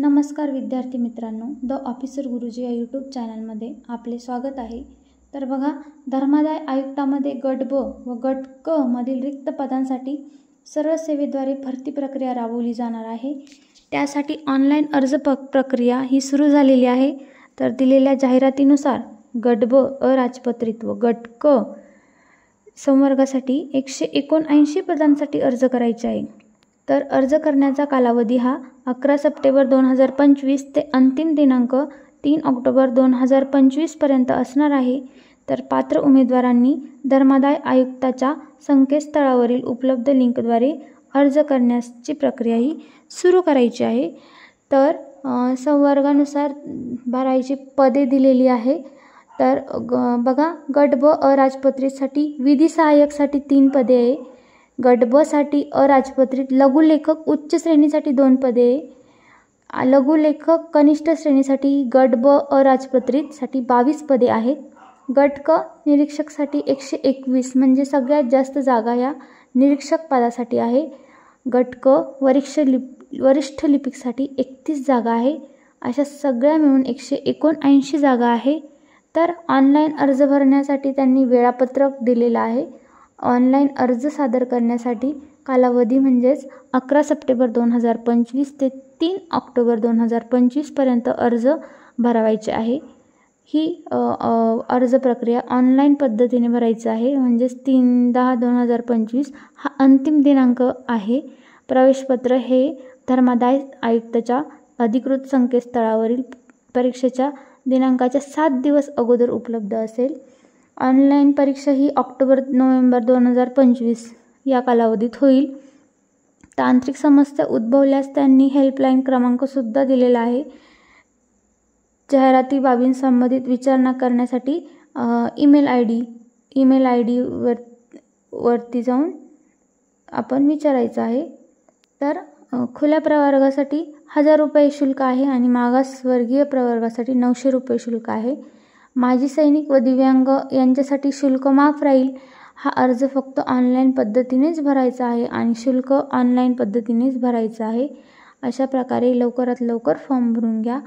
नमस्कार विद्यार्थी मित्रांनो, द ऑफिसर गुरुजी या यूट्यूब चॅनलमध्ये आपले स्वागत आहे। तर बघा, धर्मादाय आयुक्तामध्ये गट ब व गट क मधील रिक्त पदांसाठी सरळ सेवेद्वारे भरती प्रक्रिया राबवली जाणार आहे। त्यासाठी ऑनलाईन अर्ज प्रक्रिया ही सुरू झालेली आहे। तर दिलेल्या जाहिरातीनुसार गट ब अराजपत्रित व गट क संवर्गासाठी 179 पदांसाठी अर्ज करायचे आहे। तर अर्ज करण्याचा कालावधी हा 11 सप्टेंबर 2025 ते अंतिम दिनांक 3 ऑक्टोबर 2025 पर्यंत असणार आहे। तर पात्र उमेदवारांनी धर्मादाय आयुक्ताच्या संकेतस्थळावरील उपलब्ध लिंकद्वारे अर्ज करण्याची प्रक्रिया ही सुरू करायची आहे। तर संवर्गानुसार भरायची पदे दिलेली आहे। तर बघा, गट ब अराजपत्रितसाठी विधी सहाय्यकसाठी 3 पदे आहे। गट ब साठी अराजपत्रित लघुलेखक उच्च श्रेणीसाठी 2 पदे आहे। लघुलेखक कनिष्ठ श्रेणीसाठी गट ब अराजपत्रितसाठी 22 पदे आहेत। गट क निरीक्षकसाठी 121 म्हणजे सगळ्यात जास्त जागा या निरीक्षक पदासाठी आहे। गट क वरिष्ठ लिपिकसाठी 31 जागा आहे। अशा सगळ्या मिळून 179 जागा आहे। तर ऑनलाईन अर्ज भरण्यासाठी त्यांनी वेळापत्रक दिलेलं आहे। ऑनलाईन अर्ज सादर करण्यासाठी कालावधी म्हणजेच 11 सप्टेंबर 2025 ते 3 ऑक्टोबर 2025 पर्यंत अर्ज भरायचे आहे। ही अर्ज प्रक्रिया ऑनलाईन पद्धतीने भरायची आहे। म्हणजेच 3/10/2025 हा अंतिम दिनांक आहे। प्रवेशपत्र हे धर्मादाय आयुक्ताच्या अधिकृत संकेतस्थळावरील परीक्षेच्या दिनांकाच्या 7 दिवस अगोदर उपलब्ध असेल। ऑनलाईन परीक्षा ही ऑक्टोबर-नोव्हेंबर 2025 या कालावधीत होईल। तांत्रिक समस्या उद्भवल्यास त्यांनी हेल्पलाईन क्रमांक सुद्धा दिलेला आहे। जाहिराती बाबींसंबंधित विचारणा करण्यासाठी ईमेल आय डी वरती जाऊन आपण विचारायचं आहे। तर खुल्या प्रवर्गासाठी 1000 रुपये शुल्क आहे आणि मागासवर्गीय प्रवर्गासाठी 900 रुपये शुल्क आहे। माजी सैनिक व दिव्यांग यांच्यासाठी शुल्क माफ राहील। हा अर्ज फक्त ऑनलाईन पद्धतीनेच भरायचा आहे आणि शुल्क ऑनलाईन पद्धतीनेच भरायचं आहे। अशा प्रकारे लवकरात लवकर फॉर्म भरून घ्या।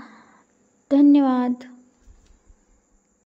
धन्यवाद।